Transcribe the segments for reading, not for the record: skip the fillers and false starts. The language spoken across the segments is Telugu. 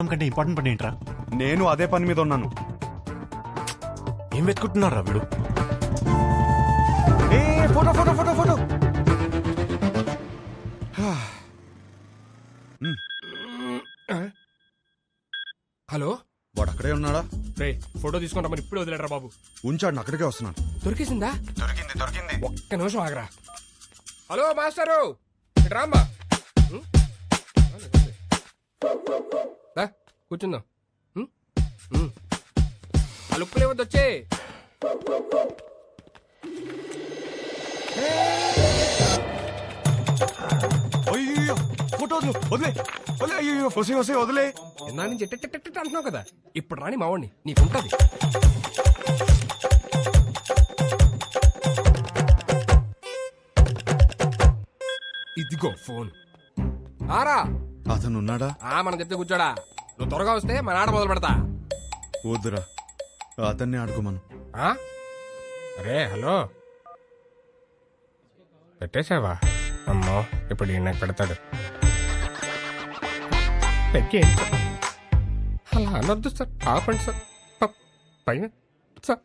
కంటే ఇంపార్టెంట్ పని ఏంట్రా? నేను అదే పని మీద ఉన్నాను. ఏం వెతుకుంటున్నారా వీడు? Photo photo photo photo. Hello, వాడు అక్కడే ఉన్నాడా? రే ఫోటో తీసుకుంటా మరి ఇప్పుడే వదిలేడరా బాబు. ఉంచాడు, అక్కడికే వస్తున్నాను. దొరికేసిందా? దొరికింది. ఒక్క నిమిషం ఆగరా. హలో మాస్టరు, ఇటు రామ్మా. దా, కూర్చుందాం. ఆ లుక్కులు ఏమొద్దు వచ్చే. అయ్యో ఫోటో వదిలే వదిలే. అయ్యో వసే వదిలే. ఇందా నుంచి అంటున్నావు కదా, ఇప్పుడు రాని మావాడిని నీకుంటది. ఇదిగో ఫోన్. ఆరా అతను ఉన్నాడా? మనం చెప్తే కూర్చోడా. నువ్వు త్వరగా వస్తే మన ఆట మొదలు పెడతా. వద్దురా, అతన్ని ఆడుకోమను. అరే హలో, పెట్టేశావా? అమ్మో, ఇప్పుడు ఈయన పెడతాడు. పెట్టేయండి సార్. అలా అనొద్దు సార్, ఆపండి సార్. పైన సార్.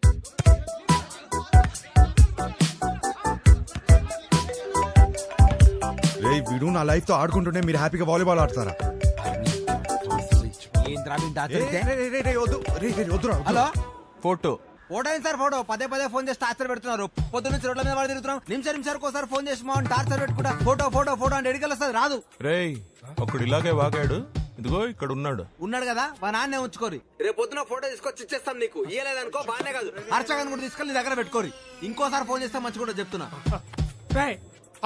రే వీడు నా లైఫ్ తో ఆడుకుంటుంటే మీరు హ్యాపీగా వాలీబాల్ ఆడతారా? హలో, ఫోటో ఫోటో ఏంటి సార్? ఫోటో పదే పదే ఫోన్ చేసి టార్చర్ పెడుతున్నారు. పొద్దు నుంచి రోడ్ల మీద తిరుగుతున్నాం. నిమిషానికి ఒకసారి ఫోన్ చేసి మా టార్చర్ పెట్టుకుంటా ఫోటో ఫోటో ఫోటో అంటే ఎడికెళ్ళి వస్తుంది, రాదు. రేయ్, ఒకడు ఇలాగే వాగాడు. ఇదిగో ఇక్కడ ఉన్నాడు కదా, మా నాన్నే ఉంచుకోరి. రేపు పొద్దున ఫోటో తీసుకొచ్చి ఇచ్చేస్తాం నీకు. ఇయ్యలేదనుకో బానే కాదు, అర్చకన్ కూడా తీసుకెళ్ళి నీ దగ్గర పెట్టుకోరి. ఇంకోసారి ఫోన్ చేస్తే మంచి కూడా చెప్తున్నా.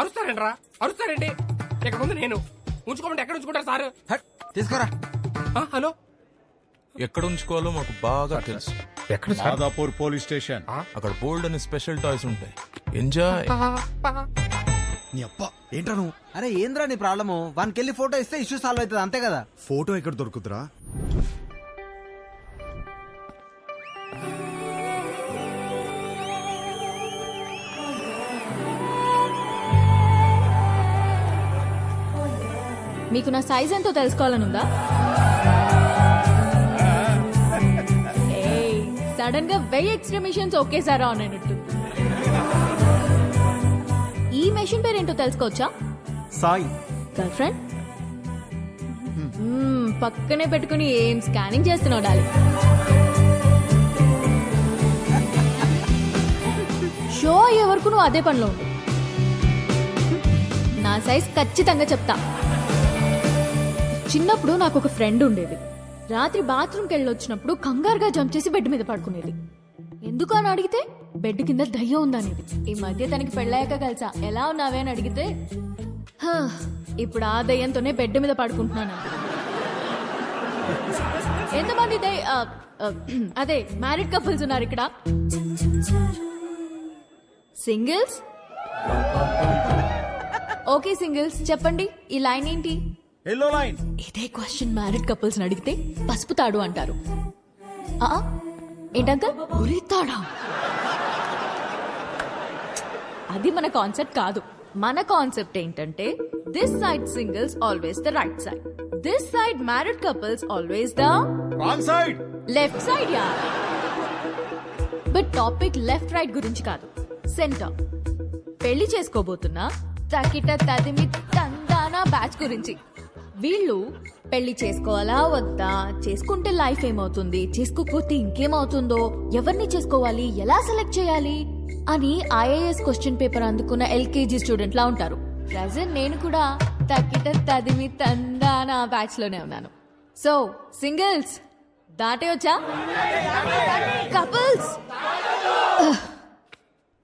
అరుస్తారండి రా, అరుస్తారండి. ఇక ముందు నేను ఉంచుకోమంటే ఎక్కడ ఉంచుకుంటారు సార్? తీసుకురా. హలో, ఎక్కడ ఉంచుకోవాలో మాకు బాగా తెలుసు. ఎక్కడ మాదాపూర్ పోలీస్ స్టేషన్. అక్కడ బోల్డ్ అని స్పెషల్ టాయ్స్ ఉంటాయి. ఎంజాయ్. నీ అప్ప ఏంట్రా నువ్వు? అరే ఏంద్రా నీ ప్రాబ్లము? వానికి వెళ్ళి ఫోటో ఇస్తే ఇష్యూ సాల్వ్ అవుతుంది, అంతే కదా. ఫోటో ఎక్కడ దొరుకుతురా? మీకు నా సైజ్ ఎంతో తెలుసుకోవాలనుందా? సడన్ గా 1000 ఎక్స్ట్రా మిషన్స్ ఒకేసారి ఆన్ అయినట్టు. ఈ మెషిన్ పేరేంటో తెలుసుకోవచ్చా? సాయి. Girl friend? పక్కనే పెట్టుకుని ఏం స్కానింగ్ చేస్తున్నావు డాలి? షో అయ్యే వరకు నువ్వు అదే పనిలో ఉండు. నా సైజ్ ఖచ్చితంగా చెప్తా. చిన్నప్పుడు నాకు ఒక ఫ్రెండ్ ఉండేది. రాత్రి బాత్రూమ్కి వెళ్ళొచ్చినప్పుడు కంగారుగా జంప్ చేసి బెడ్ మీద పడుకునేది. ఎందుకు అని అడిగితే బెడ్ కింద దయ్యం ఉందనేది. ఈ మధ్య తనకి పెళ్ళాక కలిసా. ఎలా ఉన్నావే అని అడిగితే ఇప్పుడు ఆ దయ్యంతోనే బెడ్ మీద పడుకుంటున్నాను. ఎంతమంది అదే మ్యారీడ్ కపుల్స్ ఉన్నారు ఇక్కడ? సింగిల్స్? ఓకే సింగిల్స్, చెప్పండి ఈ లైన్ ఏంటి? Yellow line. ఇదే క్వశ్చన్ మ్యారీడ్ కపుల్స్ అడిగితే పసుపు తాడు అంటారు. ఏంటంకల్ ఉరితాడా? అది మన కాన్సెప్ట్ కాదు. మన కాన్సెప్ట్ ఏంటంటే this side singles always the right side, this side married couples always the wrong side, left side. Yeah, but topic left right గురించి కాదు, సెంటర్. పెళ్లి చేసుకోబోతున్నా తకిట తదిమి తందానా బ్యాచ్ గురించి. వీళ్ళు పెళ్లి చేసుకోవాలా వద్దా, చేసుకుంటే లైఫ్ ఏమవుతుంది, చేసుకోకపోతే ఇంకేమవుతుందో, ఎవరిని చేసుకోవాలి, ఎలా సెలెక్ట్ చేయాలి అని ఐఏఎస్ క్వశ్చన్ పేపర్ అందుకున్న ఎల్కేజీ స్టూడెంట్ లా ఉంటారు. ప్రజెంట్ నేను కూడా తక్కిట తదిమి తందానా బ్యాచ్ లోనే ఉన్నాను. సో సింగిల్స్ దాటే వచ్చా, కపుల్స్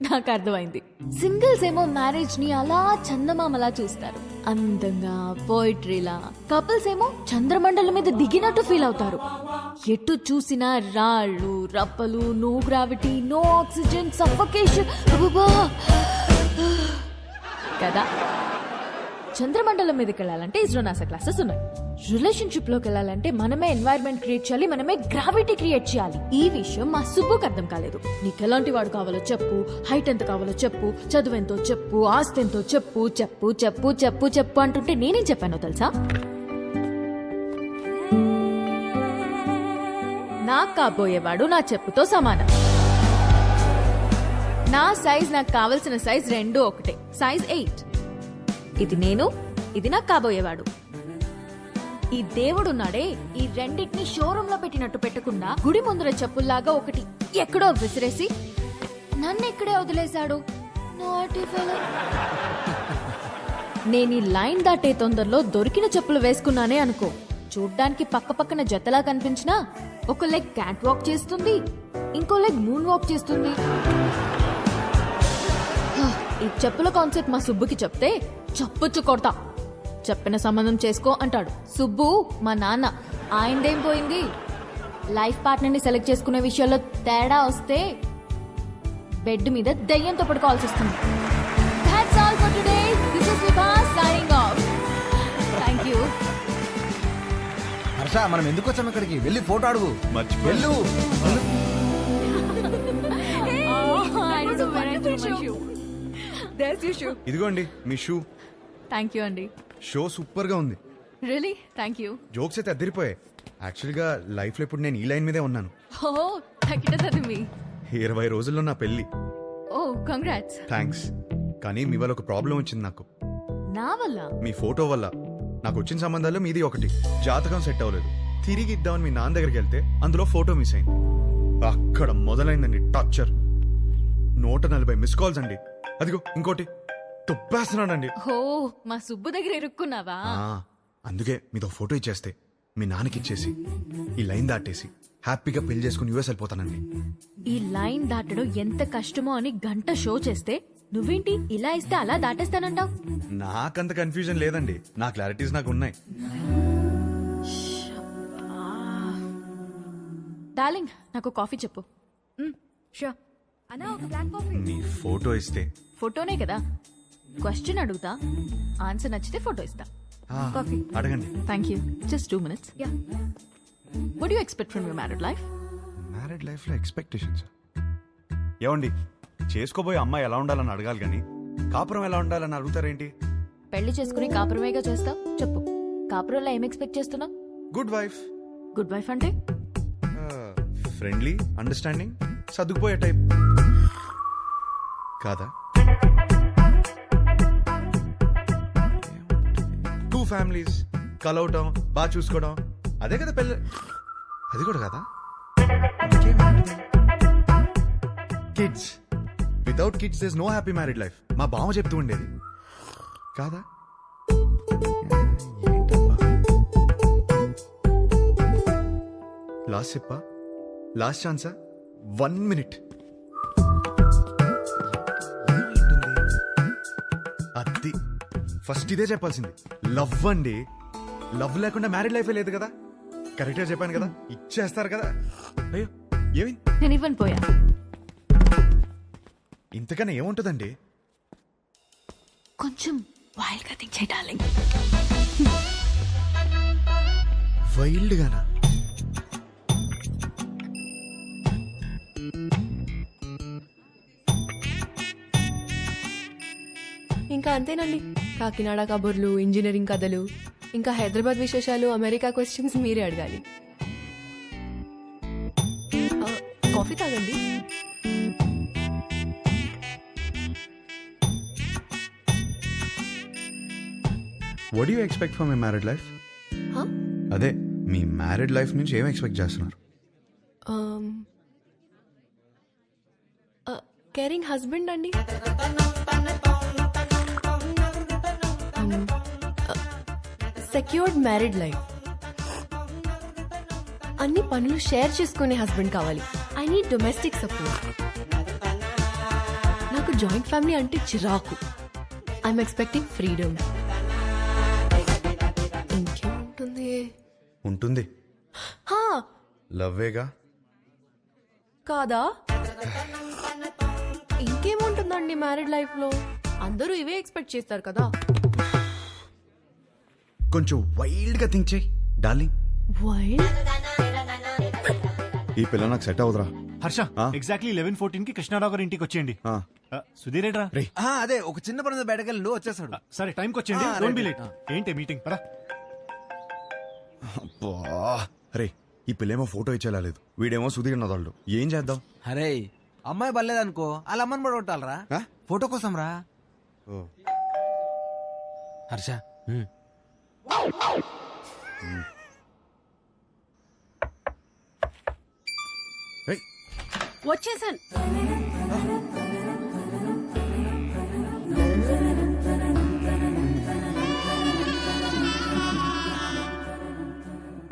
నాకు అర్థమైంది. సింగిల్స్ ఏమో మ్యారేజ్ ని అలా చందమామలా చూస్తారు, అందంగా పోయిట్రీలా. కపుల్స్ ఏమో చంద్రమండలం మీద దిగినట్టు ఫీల్ అవుతారు. ఎటు చూసినా రాళ్ళు రప్పలు, no gravity, no oxygen, suffocation కదా. చంద్రమండలం మీదకి వెళ్ళాలంటే ఇస్రో నాసా క్లాసెస్ ఉన్నాయి. రిలేషన్షిప్ లోకి వెళ్ళాలంటే మనమే ఎన్వైరన్మెంట్ క్రియేట్ చేయాలి, మనమే గ్రావిటీ క్రియేట్ చేయాలి. ఈ విషయం మా సుబ్బుకి అర్థం కాలేదు. నీకు ఎలాంటి వాడు కావాలో చెప్పు, హైట్ ఎంత కావాలో చెప్పు, చదువు ఎంతో చెప్పు, ఆస్తి ఎంతో చెప్పు, చెప్పు చెప్పు చెప్పు చెప్పు అంటుంటే నేనేం చెప్పానో తెలుసా? నాకు కాబోయేవాడు నా చెప్పుతో సమానం. నా సైజ్ నాకు కావలసిన సైజ్ రెండు ఒకటే, సైజ్ 8. ఇది నేను, ఇది నాకు కాబోయేవాడు. ఈ దేవుడున్నాడే, ఈ రెండింటిని షోరూమ్ లో పెట్టినట్టు పెట్టకుండా గుడి ముందర చెప్పుల్లాగా ఒకటి ఎక్కడో విసిరేసి నన్ను ఇక్కడే వదిలేశాడు. Naughty fellow. నేను ఈ లైన్ దాటే తొందరలో దొరికిన చెప్పులు వేసుకున్నానే అనుకో, చూడ్డానికి పక్క పక్కన జతలా కనిపించినా ఒక లెగ్ క్యాట్ వాక్ చేస్తుంది, ఇంకో లెగ్ మూన్ వాక్ చేస్తుంది. ఈ చెప్పుల కాన్సెప్ట్ మా సుబ్బుకి చెప్తే చప్పుచ్చు కొడతా. చెప్పిన సంబంధం చేసుకో అంటాడు. సుబ్బు మా నాన్న, ఆయనదేం పోయింది? లైఫ్ పార్ట్నర్ ని సెలెక్ట్ చేసుకునే విషయాల్లో తేడా వస్తే బెడ్ మీద దయ్యంతో పడుకోవాల్సి వస్తుంది. That's all for today. This is Vibha signing off. Thank you. Harsha, మనం ఎందుకు వచ్చాం ఇక్కడికి? వెళ్ళి ఫోటో అడుగు. వెళ్ళు. I don't know where I threw my shoe. There's your shoe. ఇదిగోండి మీ shoe. Thank you, Andy. Show super గా ఉంది. Really? Thank you. జోక్స్ అయితే అద్దరిపోయాయి. యాక్చువల్ గా లైఫ్ లో ఇప్పుడు నేను ఈ లైన్ మీదే ఉన్నాను. Oh, takita me. 20 రోజుల్లో నా పెళ్లి. Oh, congrats. థ్యాంక్స్. కానీ మీ వల్ల ఒక ప్రాబ్లం వచ్చింది నాకు. నా వల్ల? మీ ఫోటో వల్ల. నాకు వచ్చిన సంబంధాల్లో మీది ఒకటి. జాతకం సెట్ అవ్వలేదు. తిరిగి ఇద్దామని మీ నాన్న దగ్గరికి వెళ్తే అందులో ఫోటో మిస్ అయింది. అక్కడ మొదలైందండి టార్చర్. 140 మిస్ కాల్స్ అండి. అదిగో ఇంకోటి తుప్పేస్తున్నాడండి. ఓ, మా సుబ్బు దగ్గర ఇరుక్కున్నావా? అందుకే మీతో ఫోటో ఇచ్చేస్తే మీ నాన్నకి ఇచ్చేసి ఈ లైన్ దాటేసి హ్యాపీగా పెళ్లి చేసుకుని యూఎస్ వెళ్ళిపోతానండి. ఈ లైన్ దాటడం ఎంత కష్టమో అని గంట షో చేస్తే నువ్వేంటి ఇలా ఇస్తే అలా దాటేస్తానంటావు? నాకంత కన్ఫ్యూజన్ లేదండి. నా క్లారిటీస్ నాకు ఉన్నాయి. డార్లింగ్, నాకు కాఫీ చెప్పు. షూర్. అన్నా, ఒక బ్లాక్ కాఫీ. నీ ఫోటో ఇస్తే ఫోటోనే కదా, క్వశ్చన్ అడుగుతా, ఆన్సర్ నచ్చితే ఫోటో ఇస్తా. కాఫీ అడగండి. Thank you. Just 2 minutes. Yeah. What do you expect from your married life? Married life లో ఎక్స్పెక్టేషన్స్ ఏమండి? చేసుకోబోయే అమ్మాయి ఎలా ఉండాలని అడగాలి కానీ కాపురం ఎలా ఉండాలని అడుగుతారేంటి? పెళ్లి చేసుకుని కాపురమేగా చేస్తావు. చెప్పు, కాపురంలో ఏం ఎక్స్పెక్ట్ చేస్తున్నావు? Good wife. గుడ్ వైఫ్ అంటే ఫ్రెండ్లీ, అండర్స్టాండింగ్, సర్దుకుపోయే టైప్ కాదా? 2 ఫ్యామిలీస్ కలవటం, బాగా చూసుకోవడం, అదే కదా పెళ్ళి. అది కూడా కదా. Kids. Without kids there is no happy married life. మా బావ చెప్తూ ఉండేది కాదా? లాస్ట్ చెప్పా, లాస్ట్ ఛాన్సా? 1 minute. అది ఫస్ట్ ఇదే చెప్పాల్సింది. లవ్ అండి. లవ్ లేకుండా మ్యారీడ్ లైఫే లేదు కదా. కరెక్ట్ గా చెప్పాను కదా, ఇచ్చేస్తారు కదా. అయ్యో ఏమైంది? నేను ఇవ్వను పోయా. ఇంతకన్నా ఏముంటుందండి? కొంచెం వైల్డ్ గా థింక్ చేయి డార్లింగ్. వైల్డ్ గానా? ఇంకా అంతేనండి. కాకినాడ కబుర్లు, ఇంజనీరింగ్ కథలు, ఇంకా హైదరాబాద్ విశేషాలు, అమెరికా క్వశ్చన్స్ మీరే అడగాలి. కాఫీ తాగండి. What you expect from my married life? అదే మీ మ్యారీడ్ లైఫ్ నుంచి ఏం ఎక్స్పెక్ట్ చేస్తున్నారు? కేరింగ్ హస్బెండ్ అండి. Secured married life. అన్ని పనులు షేర్ చేసుకునే హస్బెండ్ కావాలి. I need domestic support. నాకు జాయింట్ ఫ్యామిలీ అంటే చిరాకు. I'm expecting freedom. ఇంకేముంటుంది? ఉంటుంది. లవ్వేగా కాదా? ఇంకేముంటుందండి మ్యారీడ్ లైఫ్ లో? అందరూ ఇవే ఎక్స్పెక్ట్ చేస్తారు కదా. కొంచెం వైల్డ్ గా థింక్ చేయి డార్లింగ్. వైల్డ్? ఈ పిల్ల నాకు సెట్ అవుదరా. హర్ష, ఎగ్జాక్ట్లీ 11:14 కి కృష్ణారావు గారి ఇంటికి వచ్చేయండి. సుధీర్ ఏడ్రా? అదే ఒక చిన్న పని బయటకెళ్ళి వచ్చేసాడు. సరే, టైంకి వచ్చేయండి. Don't be late. ఏంటి మీటింగ్? పరా. రే ఈ పిల్లేమో ఫోటో ఇచ్చేలాలేదు, వీడేమో సుధీర్ నదాళ్ళు. ఏం చేద్దాం? అరే అమ్మాయి బలేదనుకో వాళ్ళ అమ్మని కూడా కొట్టాలరా ఆ? ఫోటో కోసం రా. ఓ. హర్ష ఏయ్, వచ్చేసాను.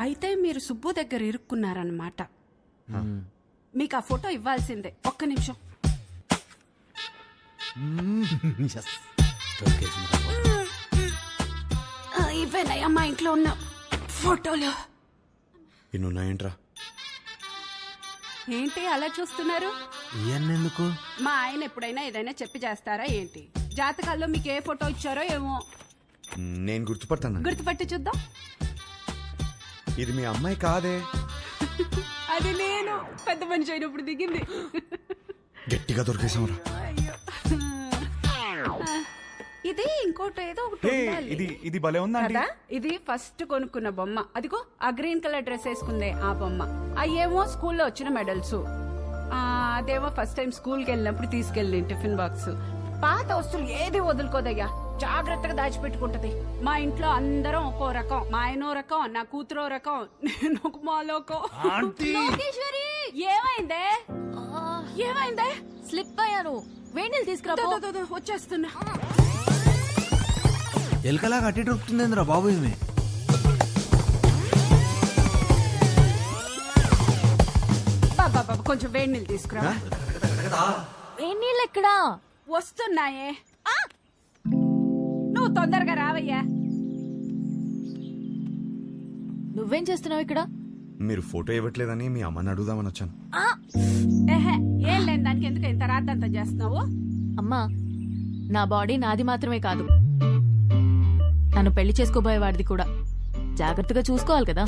అయితే మీరు సుబ్బు దగ్గర ఇరుక్కున్నారన్నమాట. మీకు ఆ ఫోటో ఇవ్వాల్సిందే. ఒక్క నిమిషం. ఇవేనయ్యా మా ఇంట్లో ఉన్న ఫోటోలు. ఇన్నున్నాయేంట్రా? ఏంటి అలా చూస్తున్నారు? ఎందుకు? మా ఆయన ఎప్పుడైనా ఏదైనా చెప్పి చేస్తారా ఏంటి? జాతకాల్లో మీకు ఏ ఫోటో ఇచ్చారో ఏమో. నేను గుర్తుపడతాను. గుర్తుపట్టి చూద్దాం. ఇది మీ అమ్మాయి కాదే. అది నేను పెద్ద మనిషి అయినప్పుడు దిగింది. గట్టిగా దొరికేసాంరా. ఇది ఇంకోటి ఏదో ఒకటి హే, ఉండాలి. ఇది భలే ఉందండి. కదా ఇది ఫస్ట్ కొనుక్కున్న బొమ్మ. అదిగో ఆ గ్రీన్ కలర్ డ్రెస్ వేసుకుందే ఆ బొమ్మ. అయ్యేమో స్కూల్లో వచ్చిన మెడల్స్. అదేమో ఫస్ట్ టైం స్కూల్కి వెళ్ళినప్పుడు తీసుకెళ్ళి టిఫిన్ బాక్స్. పాత వస్తువులు ఏది వదులుకోదయ్యా, జాగ్రత్తగా దాచిపెట్టుకుంటది. మా ఇంట్లో అందరం ఒక్కో రకం. మా ఆయనో రకం, నా కూతురో రకం, నేను ఒక మాలోకం. లోకేశ్వరి ఏమైందే? ఏమైందే? స్లిప్ అయ్యాను. వేణీలు తీసుకురా పో. వచ్చేస్తున్నా. ఎలకలా కట్టి దొరుకుతుందిరా బాబు. ఇది బాబా కొంచెం వేడి నీళ్ళు తీసుకురా. వేణీళ్ళు ఎక్కడా? వస్తున్నాయే. నువ్వు తొందరగా రావయ్యా. నువ్వేం చేస్తున్నావు ఇక్కడ? మీరు ఫోటో ఇవ్వట్లేదని మీ అమ్మని అడుగుదామని వచ్చాను. ఏహే, ఏం లేని దానికి ఎందుకు ఇంత రాద్దంతా చేస్తున్నావు? అమ్మా, నా బాడీ నాది మాత్రమే కాదు, నన్ను పెళ్లి చేసుకోబోయేవాడిది కూడా. జాగ్రత్తగా చూసుకోవాలి కదా.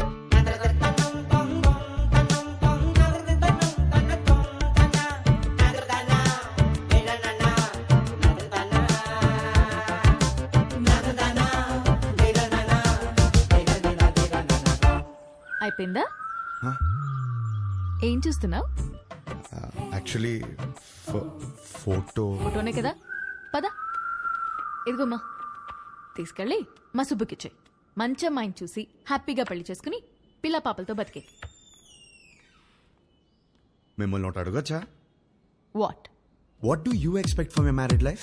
అయిపోయిందా? ఏం చూస్తున్నావు? యాక్చువల్లీ ఫోటోనే కదా. పద, ఇదిగోమ్మా, తీసుకెళ్ళి మా సుబ్బుకిచ్చే. మంచి అమ్మాయిని చూసి హ్యాపీగా పెళ్లి చేసుకుని పిల్ల పాపలతో బతికే. మిమ్మల్ని ఒకటి అడగచ్చా? What? What do you expect for my married life?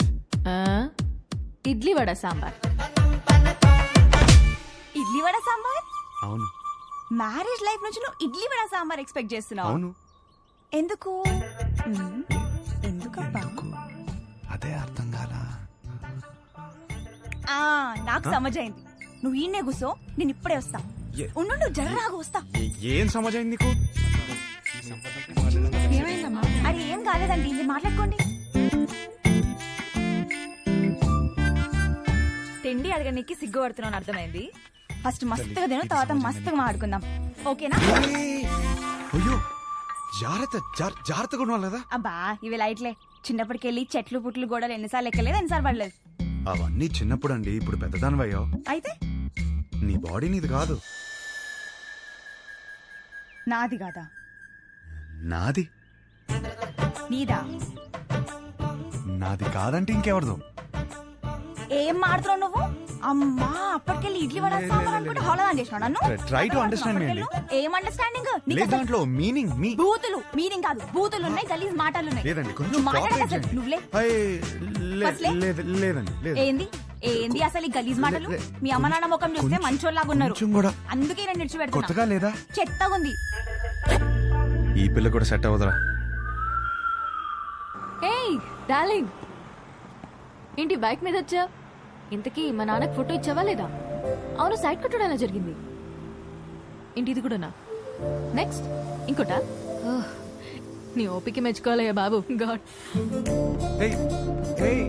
Idli vada sambar. Idli vada sambar? అవును. మ్యారేజ్ లైఫ్ నుంచి నువ్వు ఇడ్లీ వడ సాంబార్ ఎక్స్పెక్ట్ చేస్తున్నావు? అవును. ఎందుకు? ఎందుకబ్బా? అదే అర్థం కాలా. నాకు సమజైంది. నువ్వు ఈయనే కూసో, నేను ఇప్పుడే వస్తా. ఉండు, నువ్వు జర్రాగా వస్తా. ఏం సమజైంది నీకు? అరే ఏం కాలేదండి, ఇది మాట్లాడుకోండి. తిండి అడగడానికి సిగ్గుపడుతున్నాను అర్థమైంది. ఫస్ట్ మస్తుగా తిను, తర్వాత మస్తుగా మాట్లాడుకుందాం, ఓకేనా? అయ్యో, జాగ్రత్తగా ఉండాలి కదా. అబ్బా ఇవి లైట్లే. చిన్నప్పటికెళ్ళి చెట్లు పుట్లు గోడలు ఎన్నిసార్లు ఎక్కలేదు, ఎన్నిసార్లు పడలేదు. అవన్నీ చిన్నప్పుడు అండి, ఇప్పుడు పెద్దదానివయ్యావు. అయితే నీ బాడీ నీది కాదు. నాది కాదా? నాది. నీదా? నాది కాదంటే ఇంకెవరిదో. ఏం మాడుతున్నావు నువ్వు? అమ్మా అప్పటికెళ్ళి ఇడ్లీ వడ సాంబార్ అనుకుంటే హోళదాన్ చేసినావు నన్ను. Try to understand me అండి. ఏం అండర్స్టాండింగ్? లేదు, దాంట్లో మీనింగ్ మీ బూతులు. మీనింగ్ కాదు, బూతులు ఉన్నాయి, గలీజ్ మాటలు ఉన్నాయి. లేదండి, కొంచెం నువ్వు మాట్లాడక cooperate అసలు చేయండి. నువ్వులే. అసలే? లేదండి, లేదు. ఏంది ఏంది అసలు ఈ గలీజ్ మాటలు? మీ అమ్మ నాన్న ముఖం చూస్తే కొంచెం- మంచోళ్ళలాగా ఉన్నారు, కొంచెం కూడా. అందుకే నేను నిడిచిపెడుతున్నా. కొత్తగా లేదా? చెత్తగా ఉంది. ఈ పిల్ల కూడా సెట్ అవ్వదురా. ఏయ్ డార్లింగ్, ఏంటి బైక్ మీద వచ్చా? ఇంతకీ మా నాన్నకి ఫోటో ఇచ్చావా లేదా? అవును, సైడ్ కొట్టడం ఎలా జరిగింది? ఏంటి ఇది కూడానా? నెక్స్ట్ ఇంకోటా? నీ ఓపిక మెచ్చుకోవాలయ్యా బాబు. గాడ్. ఏయ్, ఏయ్,